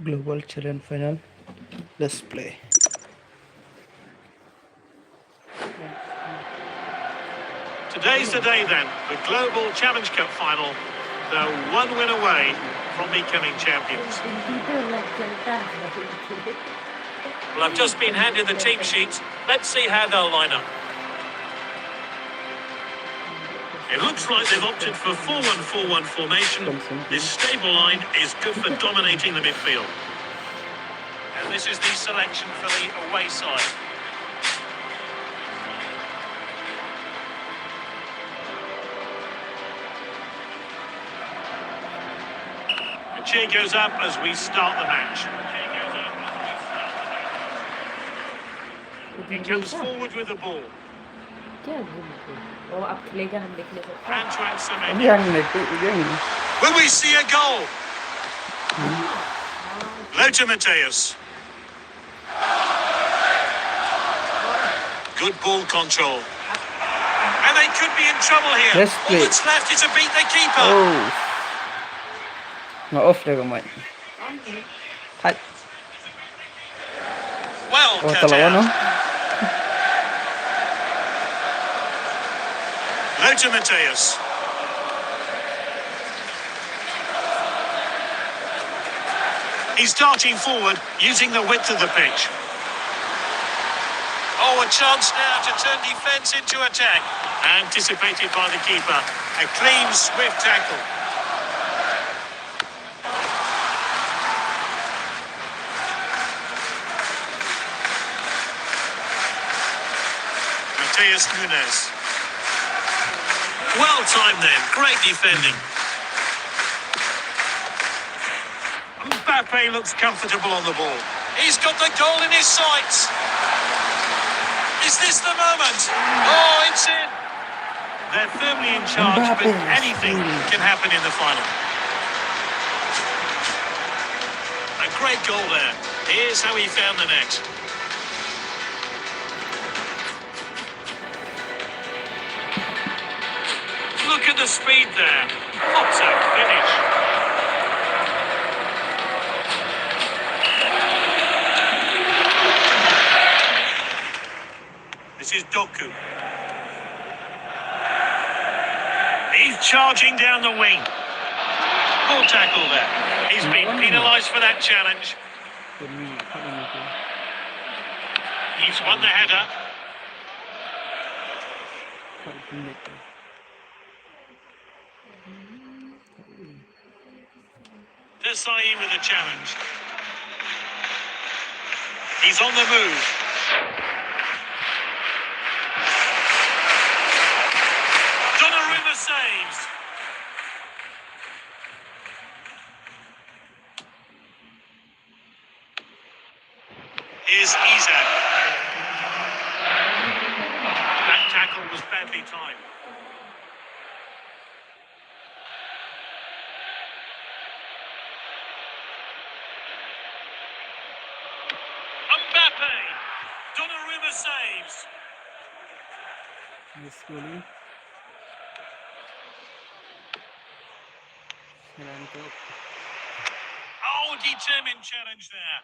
Global Challenge Final. Let's play. Today's the day then, the Global Challenge Cup final. They're one win away from becoming champions. Well, I've just been handed the team sheets. Let's see how they'll line up. It looks like they've opted for 4-1-4-1 formation. This stable line is good for dominating the midfield. And this is the selection for the away side. The cheer goes up as we start the match. He comes forward with the ball. Antoine Semenyo. Will we see a goal? Lothar Matthäus. Good ball control. And they could be in trouble here. Let's All play. that's left is to beat the keeper. Oh. Na-off na gamay. Hat. Well Oh, cut talawa, no? out. Lothar Matthäus. He's darting forward using the width of the pitch. Oh, a chance now to turn defence into attack. Anticipated by the keeper. A clean, swift tackle. Matheus Nunes. Well timed then. Great defending. Mbappe looks comfortable on the ball. He's got the goal in his sights. Is this the moment? Oh, it's in. They're firmly in charge, but Mbappe. anything can happen in the final. A great goal there. Here's how he found the net. Look at the speed there. What a finish. This is Doku. He's charging down the wing. Poor tackle there. He's been penalised for that challenge. He's won the header. Desai with the challenge. He's on the move. Donnarumma saves. Here's Isak. That tackle was badly timed. Mbappe. Donnarumma saves. Oh, determined challenge there.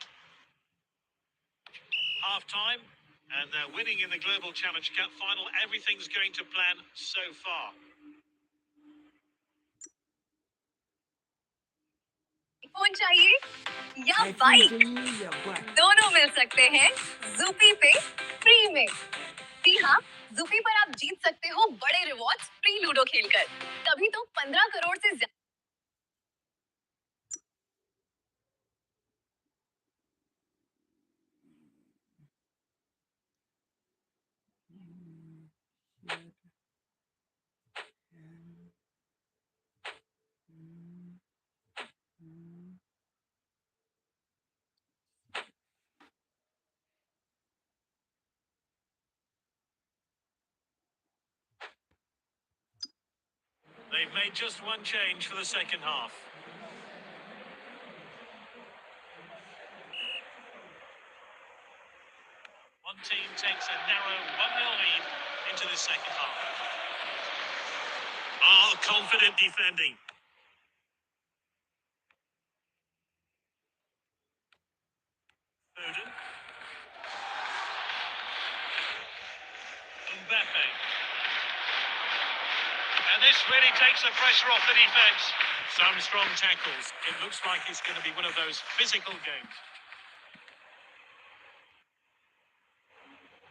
Half-time, and they're winning in the Global Challenge Cup final. Everything's going to plan so far. Phone चाहिए या bike दोनों मिल सकते हैं ज़ूपी पे free में। जी हाँ, ज़ूपी पर आप जीत सकते हो बड़े रिवॉर्ड्स फ्री लूडो खेलकर। तभी तो 15 करोड़ से ज्यादा They've made just one change for the second half. One team takes a narrow 1-0 lead into the second half. Oh, confident defending. this really takes the pressure off the defence. Some strong tackles. It looks like it's going to be one of those physical games.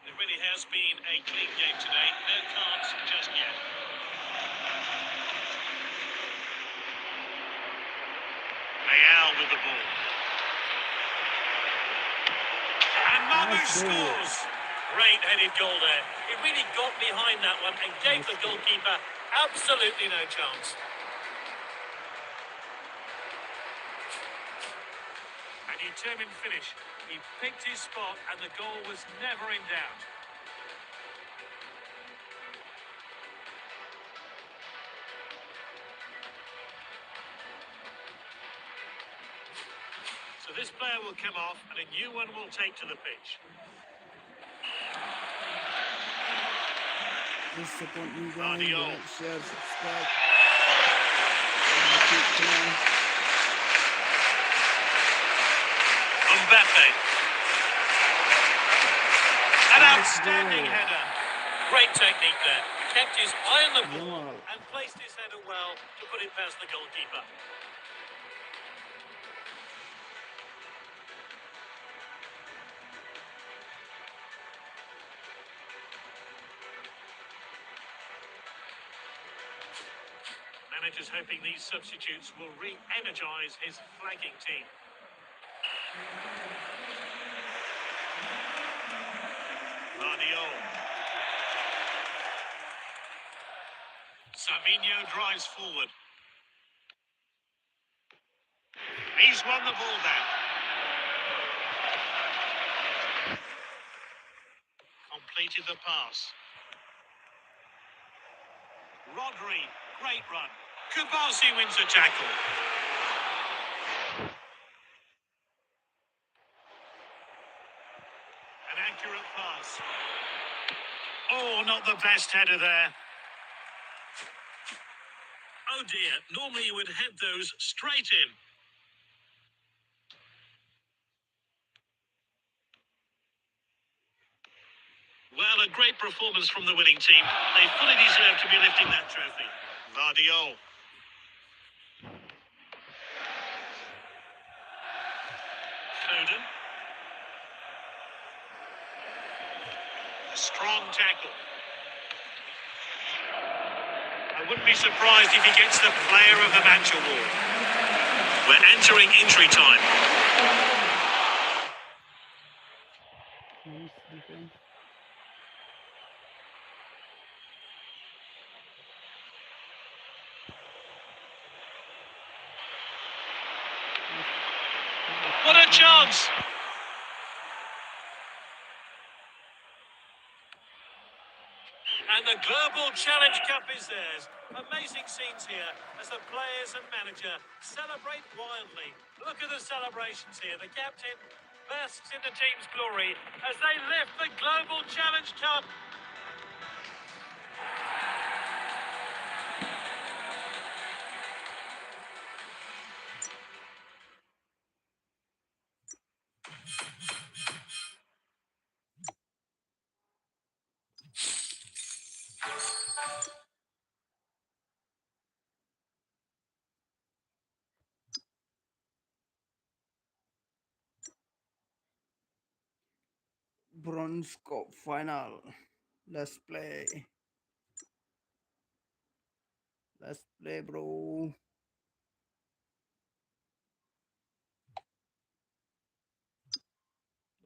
It really has been a clean game today. No cards just yet. Leal with the ball. And Mamu scores. Great headed goal there. He really got behind that one and gave the goalkeeper absolutely no chance. A determined finish. He picked his spot and the goal was never in doubt. So this player will come off and a new one will take to the pitch. Please support me, guys. Guardiola. Like, share, subscribe. Mbappe. An Nice outstanding goal. header. Great technique there. Kept his eye on the ball Yamal. and placed his header well to put it past the goalkeeper. Manager's hoping these substitutes will re-energise his flagging team. Guardiola. Savinho drives forward. He's won the ball back. Completed the pass. Rodri, great run. Kubasi wins the tackle. An accurate pass. Oh, not the best header there. Oh dear, normally you would head those straight in. Well, a great performance from the winning team. They fully deserve to be lifting that trophy. Vardiol. Foden. A strong tackle. I wouldn't be surprised if he gets the Player of the Match award. We're entering injury time. Nice defense. What a chance! And the Global Challenge Cup is theirs. Amazing scenes here as the players and manager celebrate wildly. Look at the celebrations here. The captain basks in the team's glory as they lift the Global Challenge Cup. Bronze Cup final. Let's play. Let's play, bro.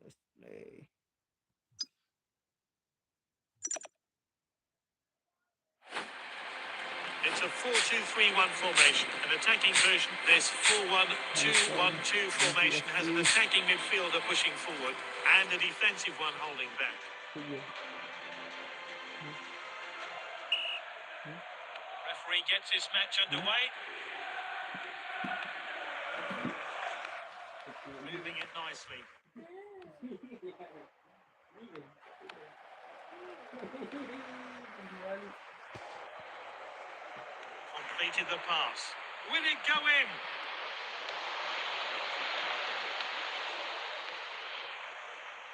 Let's play. It's a 4-2-3-1 formation, an attacking version. This 4-1-2-1-2 formation has an attacking midfielder pushing forward and a defensive one holding back. Referee gets his match underway. Moving it nicely. Completed the pass. Will it go in?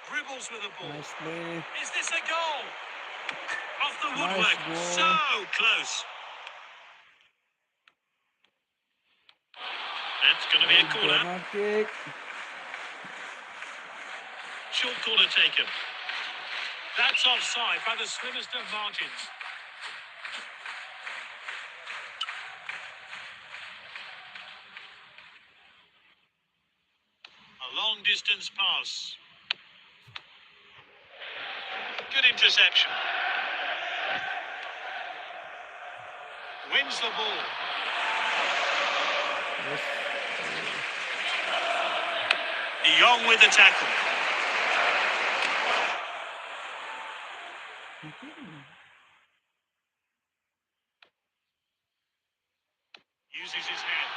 Dribbles with the ball. Nice play. Is this a goal? Off the Nice woodwork. goal. So close. to be a corner. Corner kick. Short corner taken. That's offside by the slimmest of margins. A long distance pass. Good interception. Wins the ball. Yes. De Jong with the tackle. Uses his hand.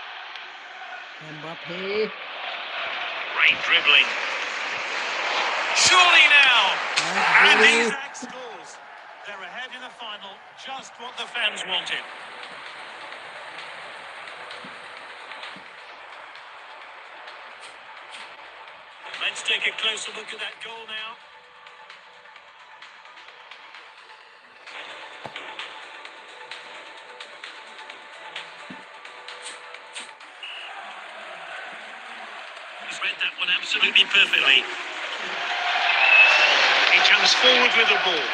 Mbappe. Great dribbling. Surely now. And Nice goal. Isaac scores. They're ahead in the final. Just what the fans wanted. Let's take a closer look at that goal now. He's read that one absolutely perfectly. He comes forward with the ball.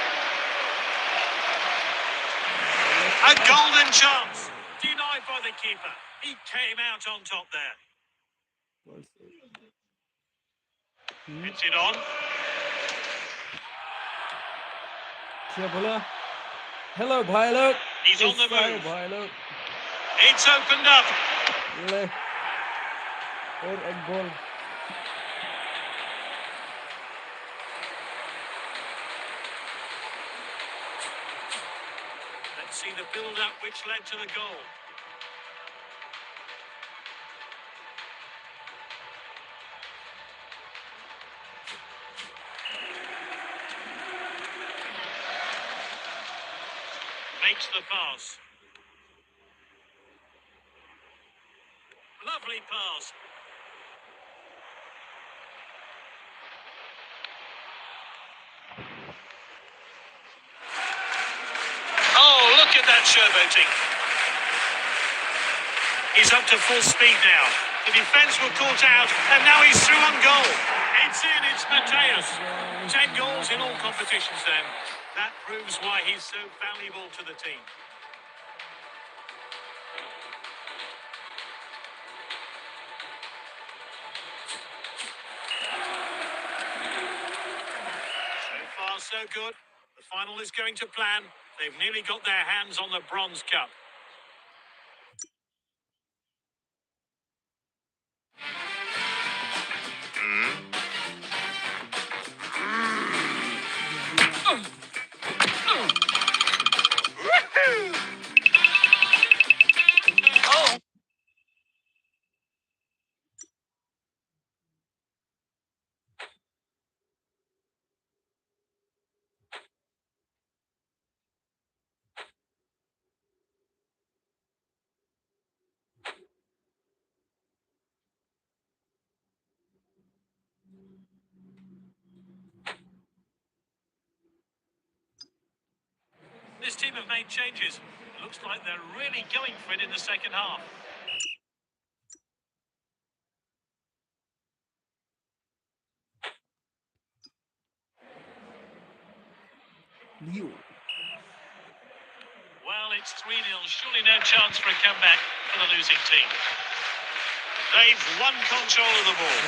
A golden chance. Denied by the keeper. He came out on top there. Well saved. Hits it on. क्या बोला? Hello भाई लोग. He's on the Yes, sir, move. भाई लोग. It's opened up. ले. और एक गोल. Let's see the build-up which led to the goal. Makes the pass. Lovely pass. Oh, look at that showboating. He's up to full speed now. The defence were caught out, and now he's through on goal. It's in, it's Mateus. 10 goals in all competitions then. That proves why he's so valuable to the team. So far, so good. The final is going to plan. They've nearly got their hands on the Bronze Cup. Oh! This team have made changes. Looks like they're really going for it in the second half. Leo. Well, it's 3-0. Surely no chance for a comeback for the losing team. They've won control of the ball.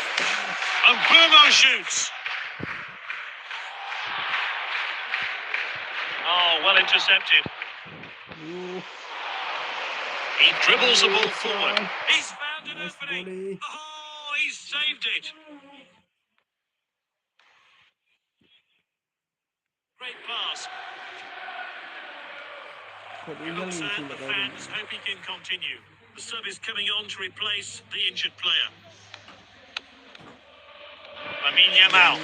And Bumo shoots. Oh, well intercepted. Leo. He dribbles the ball forward. He's found an Nice opening. volley. Oh, he's saved it. Great pass. But He looks at the fans, hope he can continue. The sub is coming on to replace the injured player. Lamine Yamal.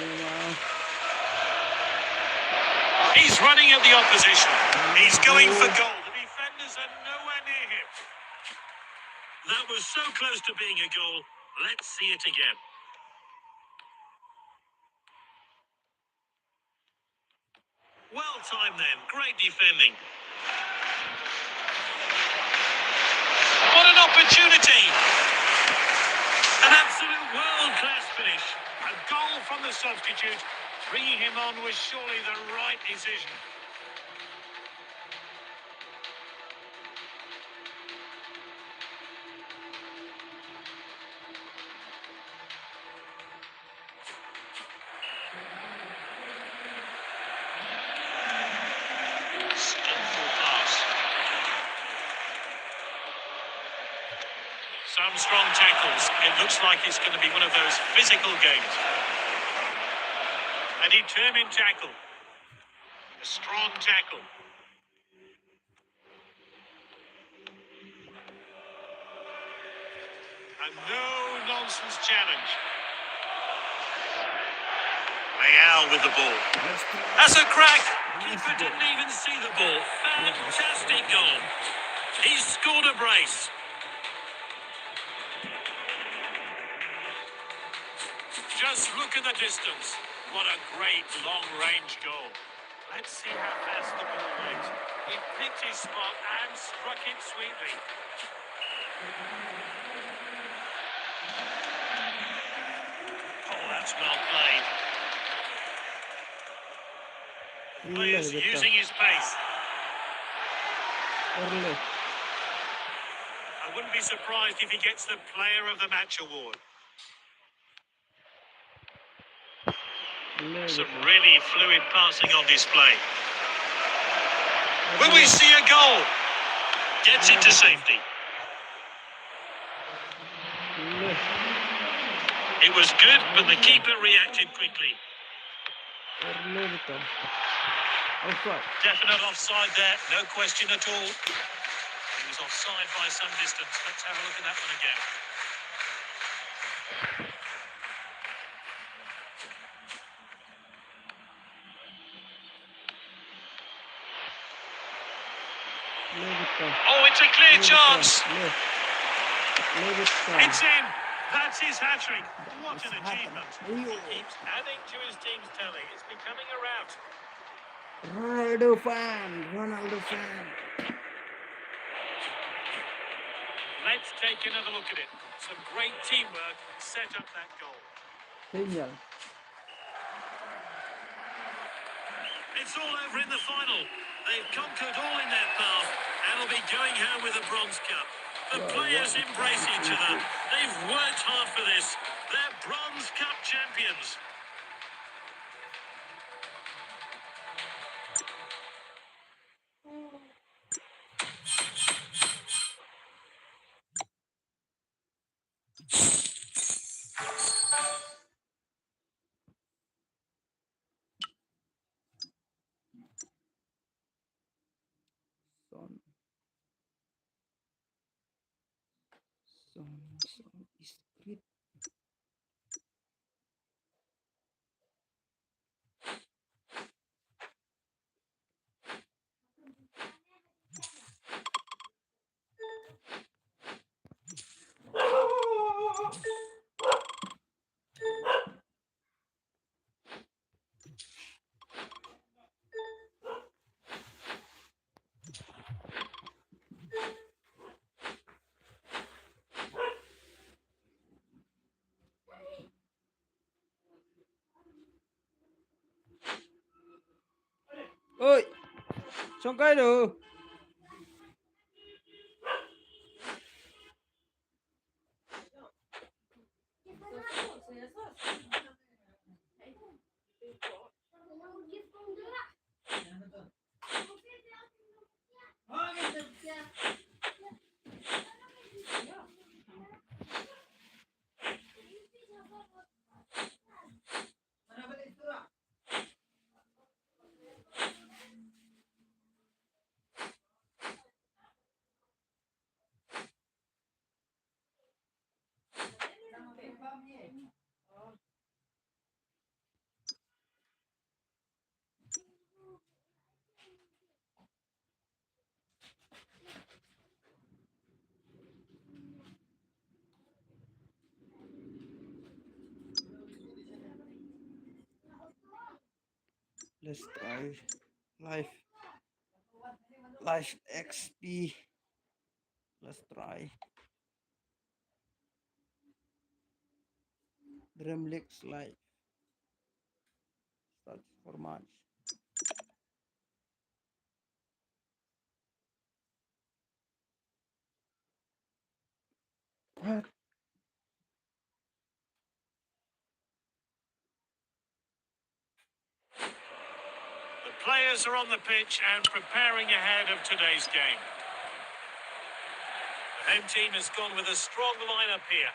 He's running at the opposition. He's going for goal. The defenders are nowhere near him. That was so close to being a goal. Let's see it again. Well timed then. Great defending. What an opportunity. An absolute world-class finish. A goal from the substitute. Bringing him on was surely the right decision. Skillful pass. Some strong tackles. It looks like it's going to be one of those physical games. A determined tackle. A strong tackle. A no-nonsense challenge. Leal with the ball. That's a crack. Keeper didn't even see the ball. Fantastic goal. He's scored a brace. Just look at the distance. What a great long-range goal. Let's see how fast the ball went. He picked his spot and struck it sweetly. Oh, that's well played. The player's using his pace. I wouldn't be surprised if he gets the Player of the Match award. Some really fluid passing on display. Will we see a goal? Gets it to safety. It was good, but the keeper reacted quickly. Definite offside there, no question at all. He was offside by some distance. Let's have a look at that one again. Oh, it's a clear chance. It's in. That's his hat-trick. What an achievement. He keeps adding to his team's tally. It's becoming a rout. Ronaldo fan. Let's take another look at it. Some great teamwork set up that goal. Genial. It's all over in the final. They've conquered all in their path and will be going home with a bronze cup. The players embrace each other. They've worked hard for this. They're Bronze Cup champions. Son is great. Ôi, xong cái rồi. Let's try live XP. Let's try. Dremlick's life. Search for March. What? The players are on the pitch and preparing ahead of today's game. The home team has gone with a strong lineup here.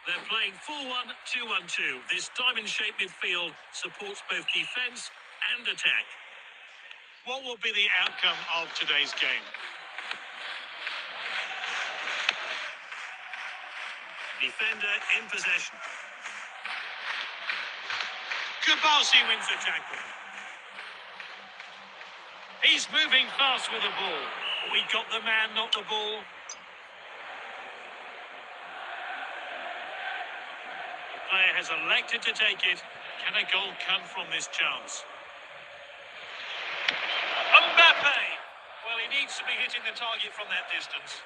They're playing 4-1-2-1-2. This diamond-shaped midfield supports both defence and attack. What will be the outcome of today's game? Defender in possession. Kabasi wins the tackle. He's moving fast with the ball. We got the man, not the ball. The player has elected to take it. Can a goal come from this chance? Mbappe! Well, he needs to be hitting the target from that distance.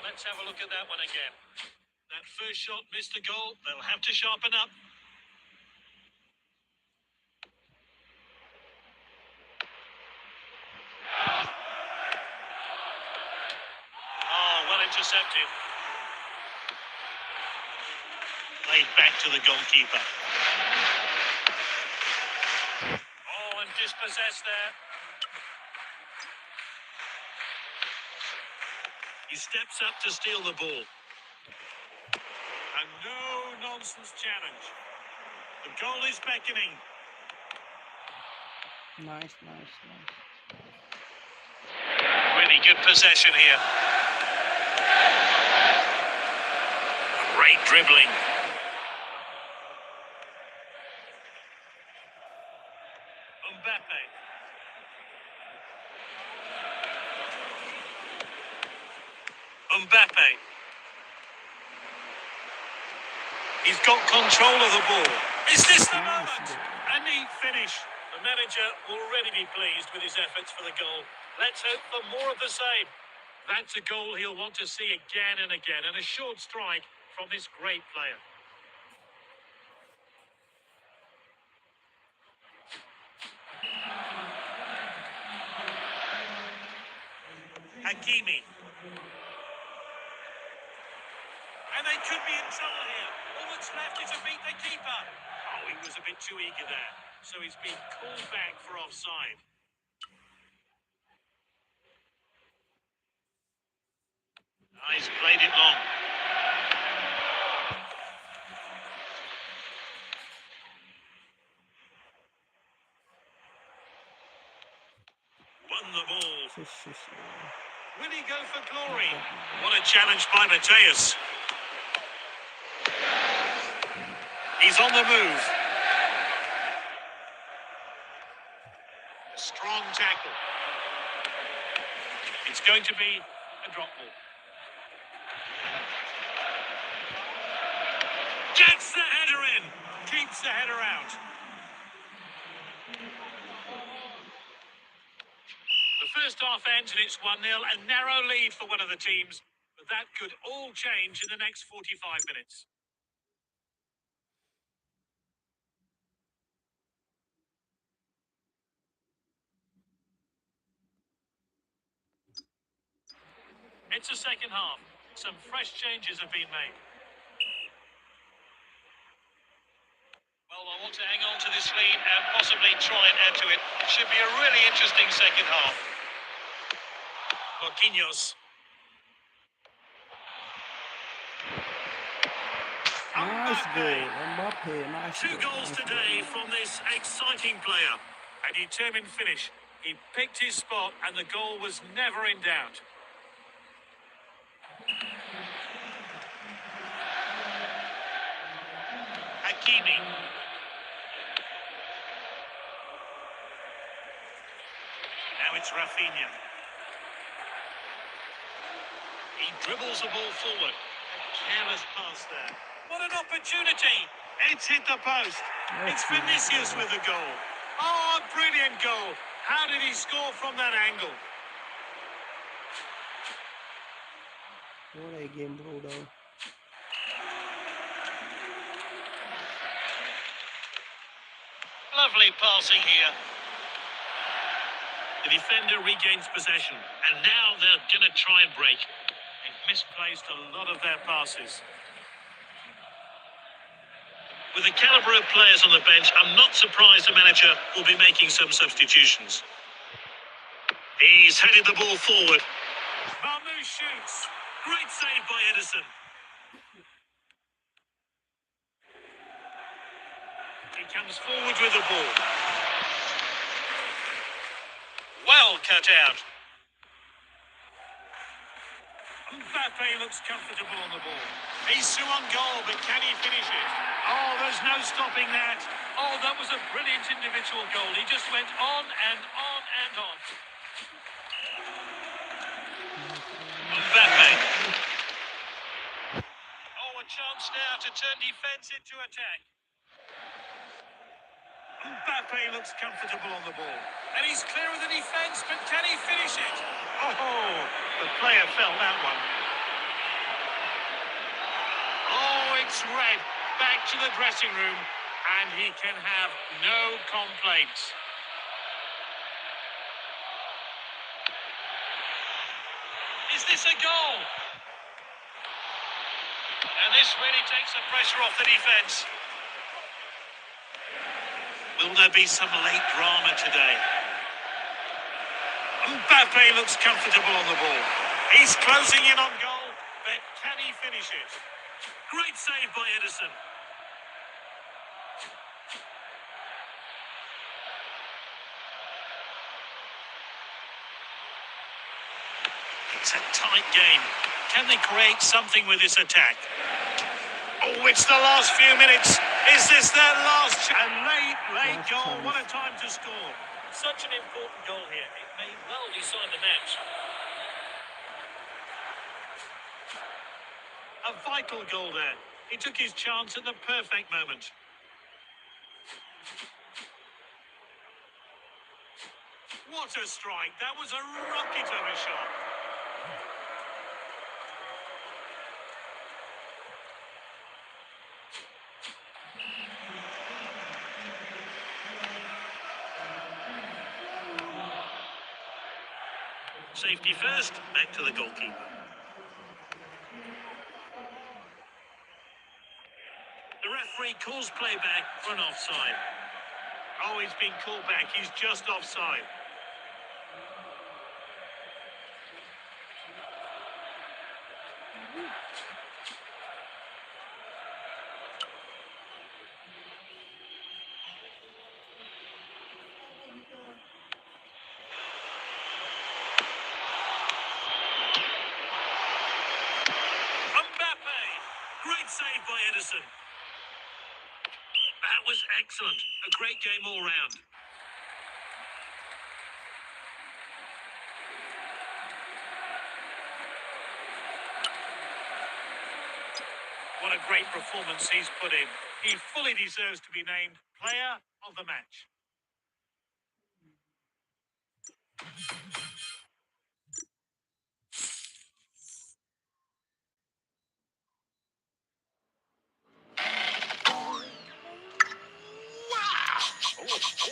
Let's have a look at that one again. That first shot missed the goal. They'll have to sharpen up. Oh, well intercepted. Played back to the goalkeeper. Oh, and dispossessed there. He steps up to steal the ball. A no-nonsense challenge. The goal is beckoning. Nice. Really good possession here. Great dribbling. Mbappe. Mbappe. He's got control of the ball. Is this the moment? A neat finish. The manager will already be pleased with his efforts for the goal. Let's hope for more of the same. That's a goal he'll want to see again and again, and a short strike from this great player. Hakimi. And they could be in trouble here. All that's left is to beat the keeper. Oh, he was a bit too eager there. So he's been called back for offside. Oh, he's played it long. Won the ball. Will he go for glory? What a challenge by Mateus. He's on the move. A strong tackle. It's going to be a drop ball. Gets the header in. Keeps the header out. The first half ends and it's 1-0, a narrow lead for one of the teams, but that could all change in the next 45 minutes. It's the second half. Some fresh changes have been made. Well, I want to hang on to this lead and possibly try and add to it. Should be a really interesting second half. Marquinhos. Nice goal. Mbappe. Nice Two goals today from this exciting player. A determined finish. He picked his spot and the goal was never in doubt. Hakimi. Now it's Rafinha. He dribbles the ball forward. A careless pass there. What an opportunity! It's hit the post. It's Vinicius with the goal. Oh, a brilliant goal. How did he score from that angle? What a game, bro. Lovely passing here. The defender regains possession, and now they're going to try and break. They've misplaced a lot of their passes. With the calibre of players on the bench, I'm not surprised the manager will be making some substitutions. He's headed the ball forward. Marmoush shoots. Great save by Edison. He comes forward with the ball. Well cut out. Mbappe looks comfortable on the ball. He's on goal, but can he finish it? Oh, there's no stopping that. Oh, that was a brilliant individual goal. He just went on and on and on. Mbappe. Oh, a chance now to turn defence into attack. Mbappe looks comfortable on the ball. And he's clear of the defence, but can he finish it? Oh, the player fell that one. Oh, it's red. Back to the dressing room, and he can have no complaints. Is this a goal? And this really takes the pressure off the defence. Will there be some late drama today? Mbappe looks comfortable on the ball. He's closing in on goal, but can he finish it? Great save by Edison. It's a tight game. Can they create something with this attack? Oh, it's the last few minutes. Is this their last? A late goal. What a time to score. Such an important goal here. It may well decide the match. A vital goal there. He took his chance at the perfect moment. What a strike. That was a rocket of a shot. Safety first, back to the goalkeeper. The referee calls play back for an offside. Oh, he's been called back. He's just offside. Mbappe! Great save by Edison. That was excellent. A great game all round. What a great performance he's put in. He fully deserves to be named Player of the Match.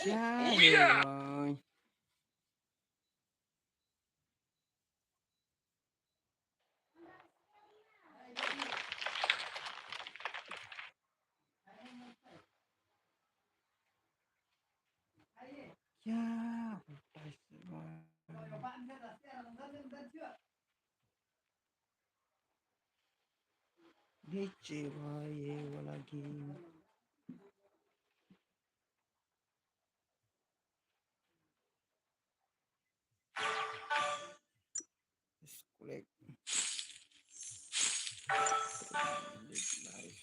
क्या है भाई क्या होता है इससे भाई नीचे भाई ये वाला game collect life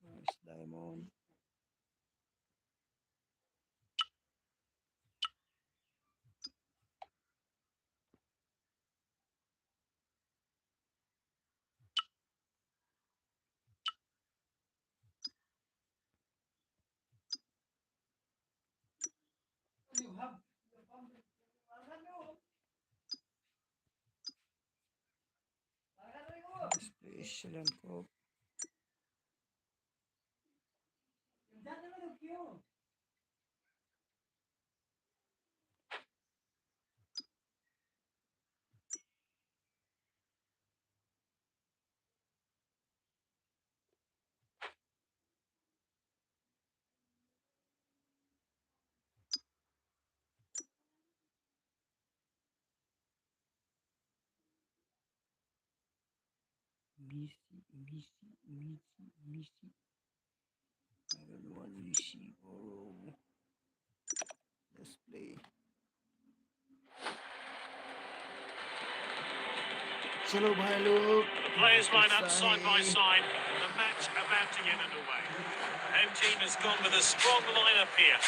nice diamond Excellent Cup. Messi. I don't want Messi. Oh, let's play. चलो भाई लोग. The players line up उत्साह side by है. side. The match about to get underway. Home team has gone with a strong lineup here.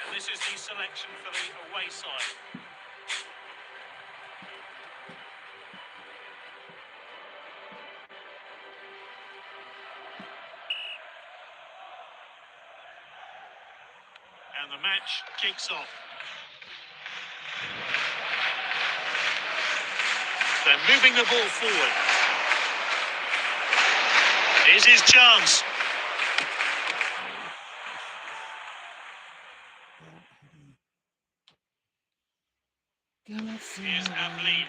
And this is the selection for the away side. And the match kicks off. They're moving the ball forward. Here's his chance. Here's Ableed.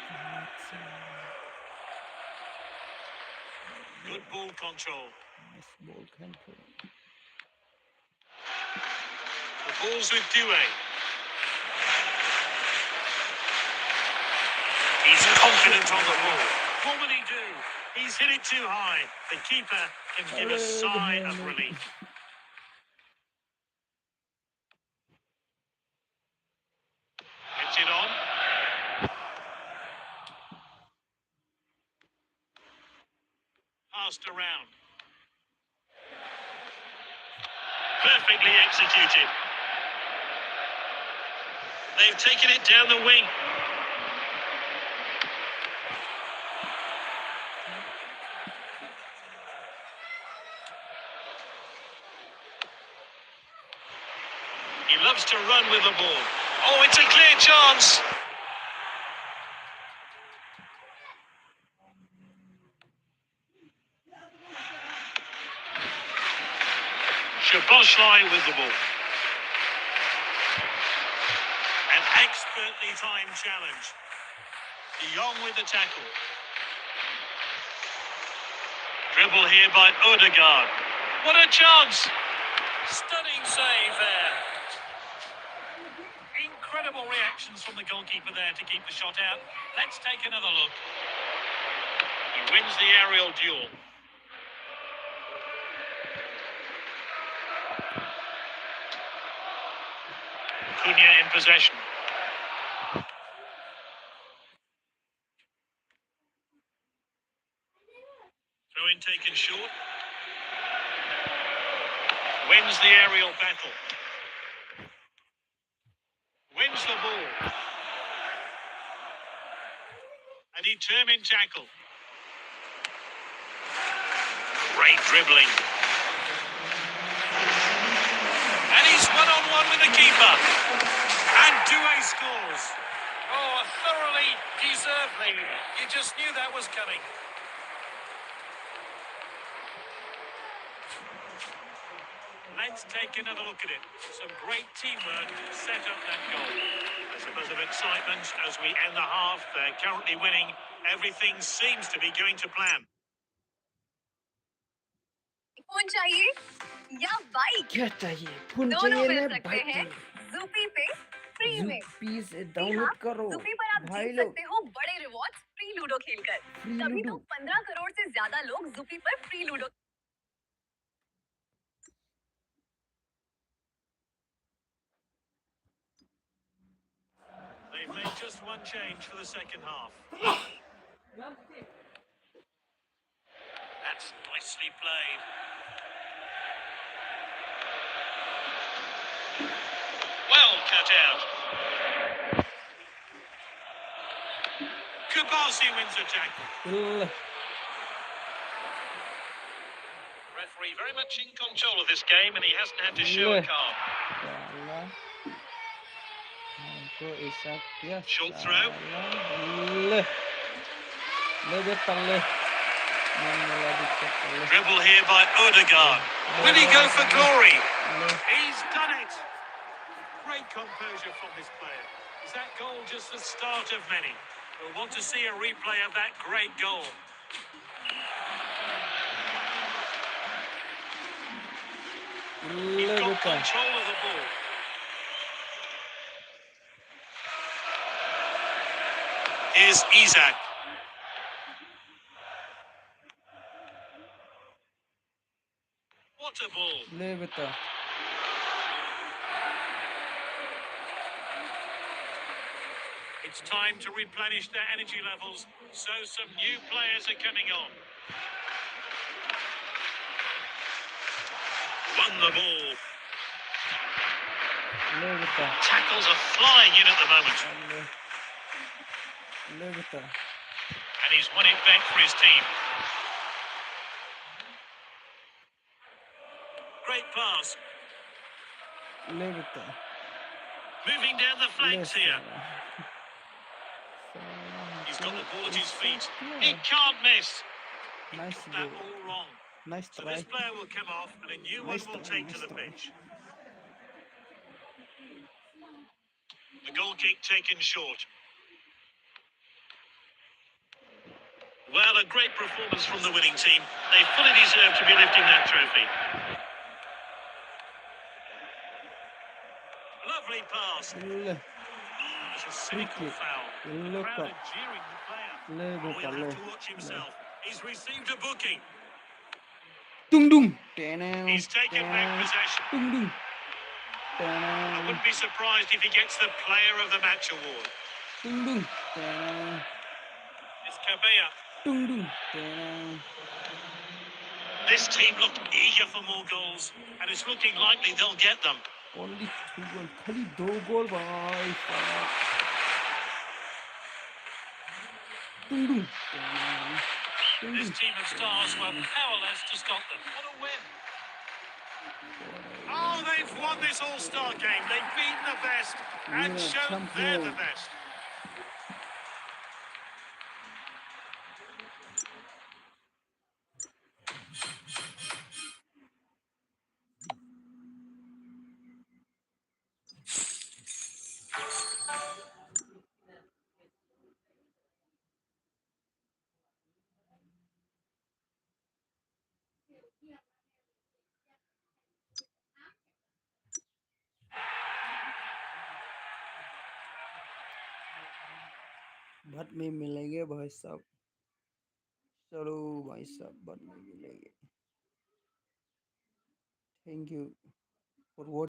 Good ball control. Nice ball control. The ball's with Doué. He's confident on the ball. What will he do? He's hit it too high. The keeper can give a sigh of relief. Gets it on. Passed around. Perfectly executed. They've taken it down the wing. He loves to run with the ball. Oh, it's a clear chance. Szoboszlai with the ball. An expertly timed challenge. De Jong with the tackle. Dribble here by Odegaard. What a chance! Stunning save there. Incredible reactions from the goalkeeper there to keep the shot out. Let's take another look. He wins the aerial duel. Cunha in possession. Throw in taken short. Wins the aerial battle. Wins the ball. A determined tackle. Great dribbling. And he's one-on-one with the keeper. And Doué scores. Oh, a thoroughly deserved lead. You just knew that was coming. Let's take another look at it. Some great teamwork to set up that goal. There's a buzz of excitement as we end the half. They're currently winning. Everything seems to be going to plan. Phone चाहिए या bike क्या चाहिए? Phone दोनों चाहिए मिल ना सकते bike हैं चाहिए. ज़ूपी पे फ्री में ज़ूपी से जी डाउनलोड हाँ, करो ज़ूपी पर आप भाई जीत लोग. सकते हो बड़े रिवॉर्ड्स फ्री लूडो खेलकर फ्री तभी तो लूडो. 15 करोड़ से ज्यादा लोग ज़ूपी पर free ludo They've made just one change for the second half. That's nicely played. Well cut out. Kubasi wins the tackle. Referee very much in control of this game and he hasn't had to show a card. Allah. इसको इशक किया Short throw. ले ले बेटा ले मन मिला दिक्कत ले Dribble here by Odegaard. Will he go for glory? ले He's done it. Great composure from this player. Is that goal just the start of many? We'll want to see a replay of that great goal. He's ले got बेटा control of the ball. Here's Isak. What a ball. ले बेटा It's time to replenish their energy levels, so some new players are coming on. Won the ball. ले बेटा Tackles are flying in at the moment. ले ले बेटा And he's won it back for his team. Great pass. ले बेटा Moving down the ले flanks here. साला He's got the ball at his feet. Yeah. He can't miss. Nice That goal all wrong. Nice So try this player will come off and a new Nice one will try, take to nice the try. pitch. The goal kick taken short. Well, a great performance from the winning team. They fully deserve to be lifting that trophy. Lovely pass. ले It's a cynical kick. foul. The Look crowd up. are jeering the player. ले Oh, बेटा he'll ले have to watch himself. He's received a booking. Tung Tung टेने He's taken back possession. Tung Tung टेने I wouldn't be surprised if he gets the Player of the Match award. Tung Tung टेने It's Kabea. Tung Tung टेने This team look eager for more goals, and it's looking likely they'll get them. Only 2 गोल खाली 2 गोल भाई साहब टुंग टुंग टेने टुंग This Tung team of stars were powerless to stop them. What a win! Oh, they've won this All-Star game. They've beaten the best and Yeah, shown they're the champion. best. बाद में मिलेंगे भाई साहब चलो भाई साहब बाद में मिलेंगे थैंक यू फॉर